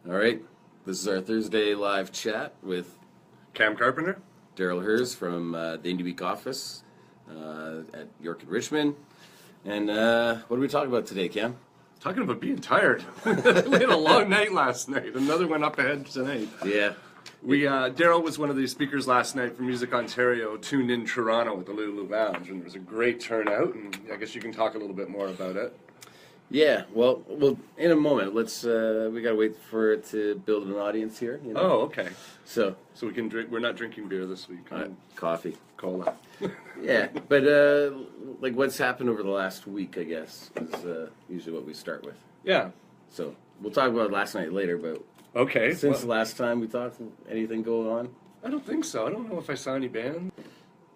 All right, this is our Thursday live chat with Cam Carpenter. Darryl Hurs from the Indie Week office at York and Richmond. And what are we talking about today, Cam? Talking about being tired. We had a long night last night. Another one up ahead tonight. Yeah. Darryl was one of the speakers last night from Music Ontario, tuned in Toronto at the Lulu Lounge, and there was a great turnout, and I guess you can talk a little bit more about it. Yeah, well, in a moment. Let's. We gotta wait for it to build an audience here. You know? Oh, okay. So we can drink. We're not drinking beer this week. coffee, Cola. Yeah, but like what's happened over the last week, I guess, is usually what we start with. Yeah. So we'll talk about last night later, but okay. Since the last time we talked, anything going on? I don't think so. I don't know if I saw any band.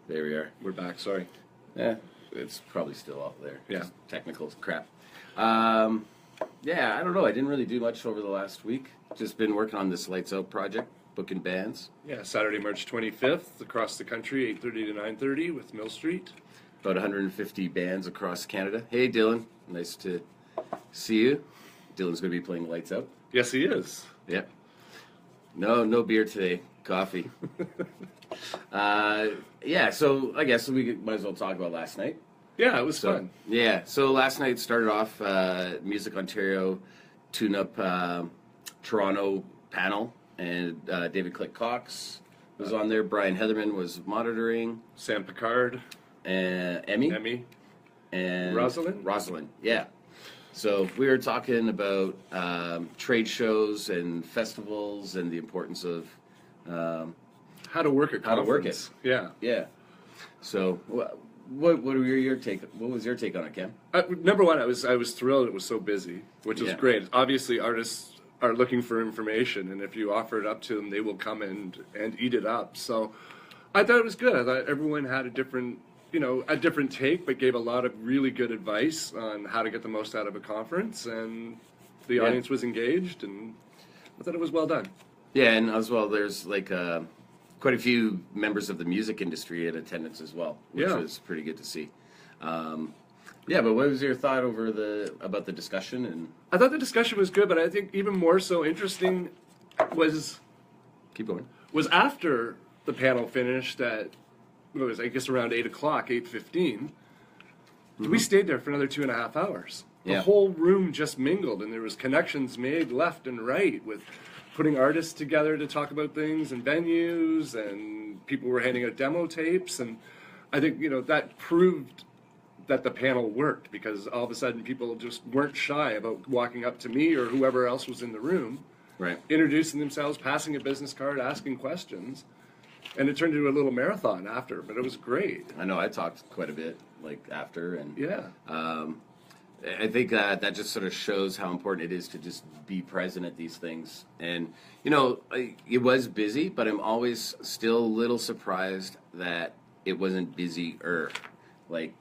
There we are. We're back. Sorry. Yeah, it's probably still out there. Yeah. Just technical crap. Yeah, I don't know. I didn't really do much over the last week. Just been working on this Lights Out project, booking bands. Yeah, Saturday, March 25th, across the country, 8:30 to 9:30 with Mill Street. About 150 bands across Canada. Hey, Dylan. Nice to see you. Dylan's going to be playing Lights Out. Yes, he is. Yep. No beer today. Coffee. Yeah, so I guess we might as well talk about last night. Yeah, it was fun. Yeah, so last night started off Music Ontario tune-up Toronto panel, and David Click Cox was on there. Brian Heatherman was monitoring. Sam Picard. And Emmy. And Rosalind, yeah. So we were talking about trade shows and festivals and the importance of how to work a conference. How to work it. Yeah. Yeah. So what were your take? What was your take on it, Ken? Number one, I was thrilled it was so busy, which was great. Obviously, artists are looking for information, and if you offer it up to them, they will come and eat it up. So I thought it was good. I thought everyone had a different take, but gave a lot of really good advice on how to get the most out of a conference, and the audience was engaged, and I thought it was well done. Yeah, and as well, there's like quite a few members of the music industry in attendance as well, which was pretty good to see. Yeah, but what was your thought about the discussion? And I thought the discussion was good, but I think even more so interesting was after the panel finished at I guess around 8 o'clock, 8:15. We stayed there for another 2.5 hours. The whole room just mingled, and there was connections made left and right with putting artists together to talk about things and venues, and people were handing out demo tapes, and I think that proved that the panel worked, because all of a sudden people just weren't shy about walking up to me or whoever else was in the room, introducing themselves, passing a business card, asking questions. And it turned into a little marathon after, but it was great. I know I talked quite a bit after, and I think that just sort of shows how important it is to just be present at these things. And it was busy, but I'm always still a little surprised that it wasn't busier. Like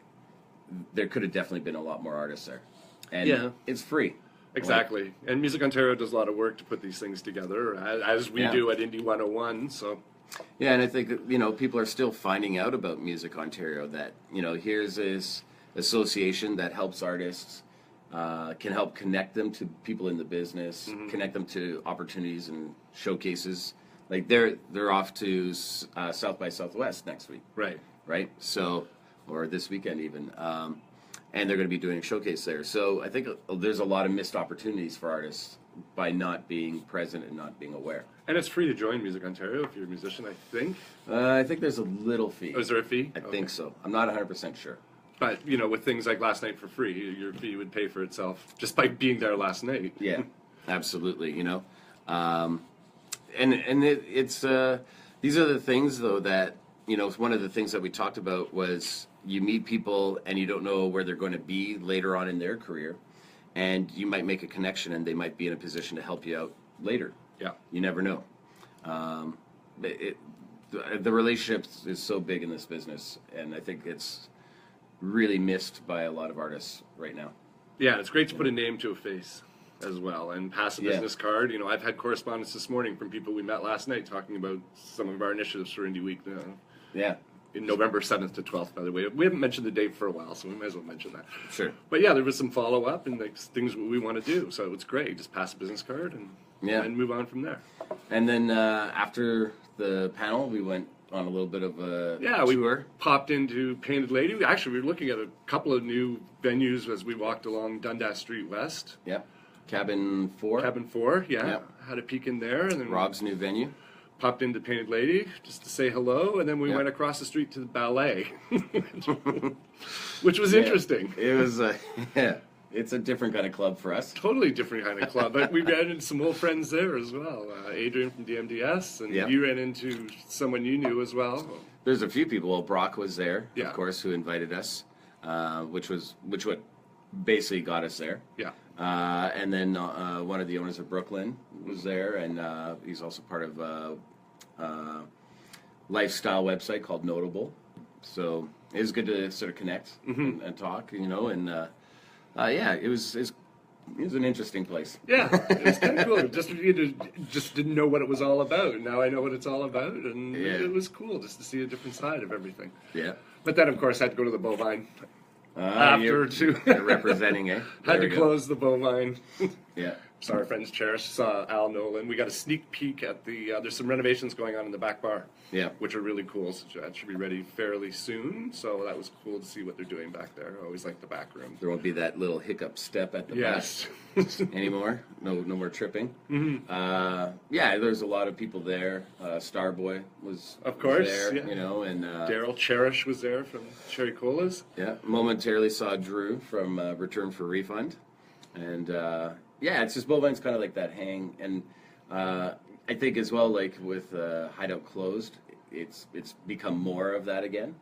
there could have definitely been a lot more artists there, and it's free. Exactly. And Music Ontario does a lot of work to put these things together, as we do at Indie 101. So. Yeah, and I think that, people are still finding out about Music Ontario, that, here's this association that helps artists, can help connect them to people in the business, connect them to opportunities and showcases. Like they're off to South by Southwest next week. Right? So, or this weekend even. And they're going to be doing a showcase there. So I think there's a lot of missed opportunities for artists by not being present and not being aware. And it's free to join Music Ontario if you're a musician, I think. I think there's a little fee. Oh, is there a fee? I think so. I'm not 100% sure. But, with things like last night for free, your fee would pay for itself just by being there last night. Yeah, absolutely, And it's these are the things, though, that, one of the things that we talked about was you meet people and you don't know where they're going to be later on in their career. And you might make a connection, and they might be in a position to help you out later. Yeah, you never know. The relationship is so big in this business, and I think it's really missed by a lot of artists right now. Yeah, it's great to put a name to a face as well, and pass a business card. I've had correspondence this morning from people we met last night talking about some of our initiatives for Indie Week. Yeah. in November 7th to 12th, by the way. We haven't mentioned the date for a while, so we might as well mention that. Sure. But yeah, there was some follow-up and like, things we want to do, so it's great. Just pass a business card and move on from there. And then after the panel, we went on a little bit of a tour. We popped into Painted Lady. We were looking at a couple of new venues as we walked along Dundas Street West. Yep. Cabin 4. Cabin 4, yeah. Yep. Had a peek in there. And then Rob's new venue. Popped into Painted Lady just to say hello, and then we went across the street to the ballet, which was interesting. It was, it's a different kind of club for us. Totally different kind of club, but we ran into some old friends there as well. Adrian from DMDS, and you ran into someone you knew as well. There's a few people. Well, Brock was there, of course, who invited us, which what basically got us there. Yeah. And then one of the owners of Brooklyn was there, and he's also part of a lifestyle website called Notable. So it was good to sort of connect and talk, and it was an interesting place. Yeah, it was kind of cool. Just didn't know what it was all about. Now I know what it's all about, and it was cool just to see a different side of everything. Yeah. But then, of course, I had to go to the Bovine. You're representing, eh? Had to close the Bovine. Yeah. Saw our friends Cherish, saw Al Nolan. We got a sneak peek at there's some renovations going on in the back bar. Yeah. Which are really cool. So that should be ready fairly soon. So that was cool to see what they're doing back there. I always like the back room. There won't be that little hiccup step at the back anymore. No more tripping. There's a lot of people there. Starboy was there, and Darryl Cherish was there from Cherry Colas. Yeah. Momentarily saw Drew from Return for Refund. And it's just Bovine's kind of like that hang, and I think as well, like with Hideout closed, it's become more of that again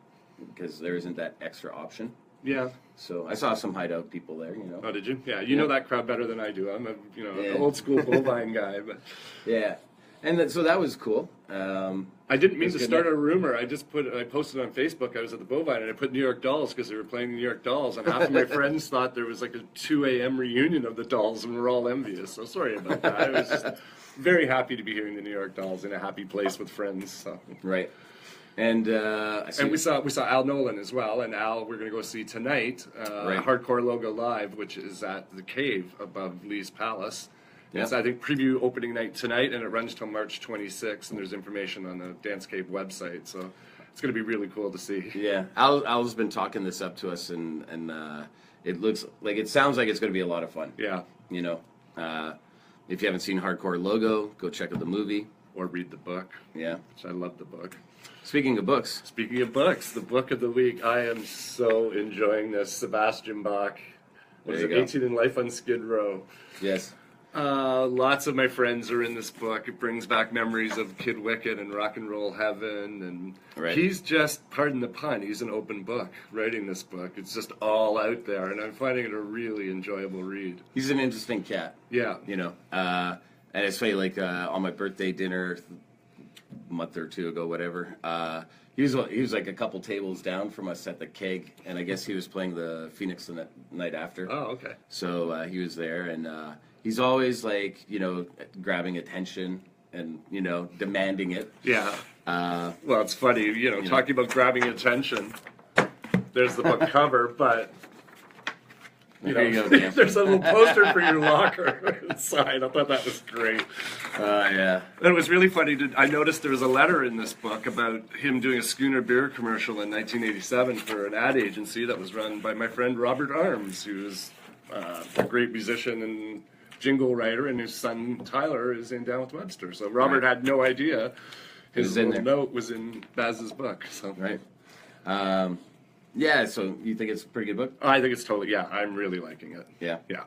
because there isn't that extra option. Yeah. So I saw some Hideout people there, Oh, did you? Yeah, you know that crowd better than I do. I'm an old school Bovine guy, but yeah. And so that was cool. I didn't mean to start a rumor. I posted on Facebook. I was at the Bovine and I put New York Dolls because they were playing the New York Dolls, and half of my friends thought there was like a 2 a.m. reunion of the Dolls, and we're all envious. So sorry about that. I was just very happy to be hearing the New York Dolls in a happy place with friends. So. Right. And we saw Al Nolan as well, and Al we're going to go see tonight, Hardcore Logo Live, which is at the Cave above Lee's Palace. Yep. It's, I think, preview opening night tonight, and it runs till March 26th, and there's information on the Dance Cave website, so it's going to be really cool to see. Yeah, Al's been talking this up to us, and it sounds like it's going to be a lot of fun. Yeah. If you haven't seen Hardcore Logo, go check out the movie. Or read the book. Yeah. Which I love the book. Speaking of books. The book of the week. I am so enjoying this. Sebastian Bach. What is it? 18 in Life on Skid Row. Yes. Lots of my friends are in this book. It brings back memories of Kid Wicked and Rock and Roll Heaven, and he's just, pardon the pun, he's an open book writing this book. It's just all out there, and I'm finding it a really enjoyable read. He's an interesting cat. Yeah. And it's funny, like on my birthday dinner a month or two ago, whatever, he was like a couple tables down from us at the Keg, and I guess he was playing the Phoenix the night after. Oh, okay. So he was there, and he's always like, grabbing attention and, demanding it. Yeah. Well, it's funny, talking about grabbing attention. There's the book cover, but there you go, there's a little poster for your locker inside. I thought that was great. Yeah. And it was really funny. I noticed there was a letter in this book about him doing a Schooner beer commercial in 1987 for an ad agency that was run by my friend Robert Arms, who's a great musician and jingle writer, and his son Tyler is in Down with Webster. So Robert had no idea his little note was in Baz's book. So. Right. Yeah, so you think it's a pretty good book? I think it's totally, I'm really liking it. Yeah? Yeah.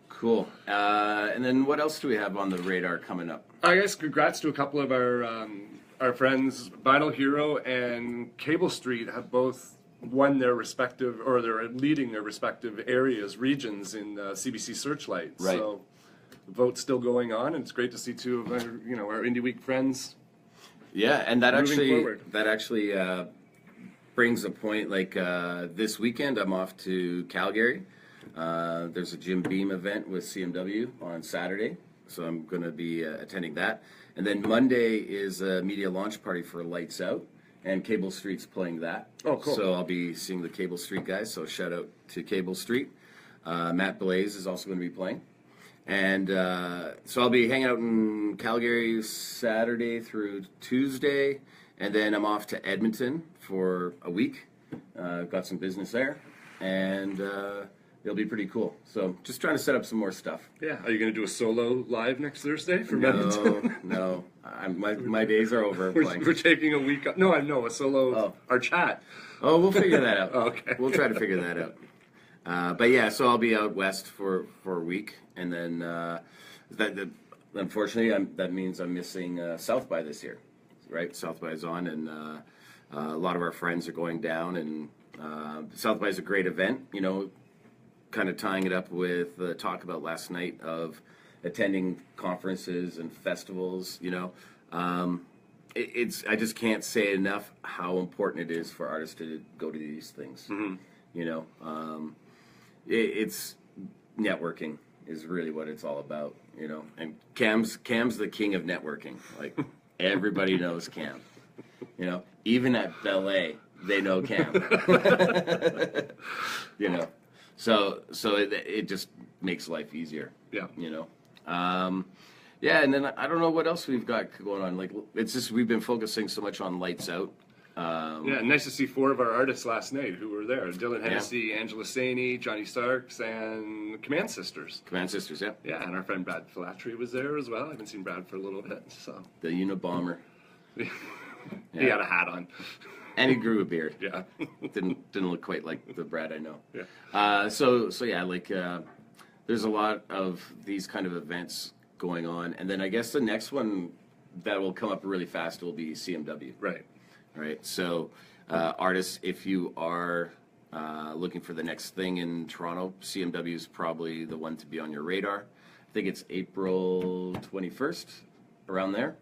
Cool. And then what else do we have on the radar coming up? I guess congrats to a couple of our friends. Vinyl Hero and Cable Street have both won their respective, or they're leading their respective areas, regions in CBC Searchlight. Right. So the vote's still going on, and it's great to see two of our Indie Week friends. Yeah, and that forward. actually brings a point, like this weekend I'm off to Calgary. There's a Jim Beam event with CMW on Saturday, so I'm going to be attending that. And then Monday is a media launch party for Lights Out, and Cable Street's playing that. Oh, cool. So I'll be seeing the Cable Street guys. So shout out to Cable Street. Matt Blaze is also going to be playing. And so I'll be hanging out in Calgary Saturday through Tuesday. And then I'm off to Edmonton for a week. I've got some business there. And it'll be pretty cool. So just trying to set up some more stuff. Yeah. Are you going to do a solo live next Thursday for Edmonton? No. My days are over playing. We're taking a week off. No, I know, a solo, our chat. Oh, we'll figure that out. Okay. We'll try to figure that out. But yeah, so I'll be out west for a week. And then unfortunately, that means I'm missing South by this year. Right? South by is on, and a lot of our friends are going down. And South by is a great event, you know, kind of tying it up with the talk about last night of attending conferences and festivals, you know. I just can't say enough how important it is for artists to go to these things. Mm-hmm. You know, it's networking is really what it's all about, you know. And Cam's the king of networking. Like everybody knows Cam. You know, even at ballet, they know Cam. You know, so it just makes life easier. Yeah. You know. Yeah, and then I don't know what else we've got going on. Like, it's just we've been focusing so much on Lights Out. Yeah, nice to see 4 of our artists last night who were there. Dylan Hennessy, Angela Saney, Johnny Starks, and Command Sisters. Command Sisters, yeah. Yeah, and our friend Brad Filatry was there as well. I haven't seen Brad for a little bit, so. The Unabomber. He had a hat on. And he grew a beard. Yeah. Didn't look quite like the Brad I know. Yeah. So yeah, like, there's a lot of these kind of events going on. And then I guess the next one that will come up really fast will be CMW. Right. So, artists, if you are looking for the next thing in Toronto, CMW is probably the one to be on your radar. I think it's April 21st, around there.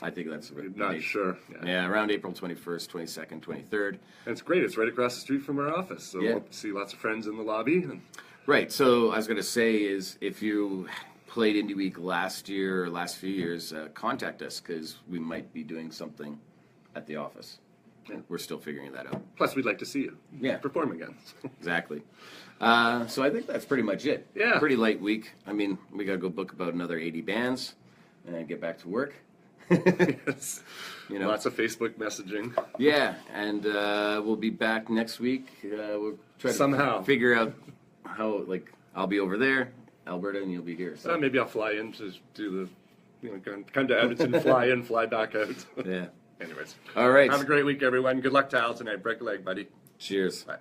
I think that's not sure. Yeah, around April 21st, 22nd, 23rd. And it's great. It's right across the street from our office. So we'll see lots of friends in the lobby. Right. So I was going to say is if you played Indie Week last year or last few years, contact us because we might be doing something at the office. Yeah. We're still figuring that out. Plus, we'd like to see you perform again. Exactly. So I think that's pretty much it. Yeah. Pretty light week. I mean, we got to go book about another 80 bands and get back to work. Yes. You know, lots of Facebook messaging. Yeah, and we'll be back next week. We'll try to somehow figure out how. Like, I'll be over there, Alberta, and you'll be here. So maybe I'll fly in to do the, come to Edmonton, fly in, fly back out. Yeah. Anyways. All right. Have a great week, everyone. Good luck to Al tonight. Break a leg, buddy. Cheers. Bye.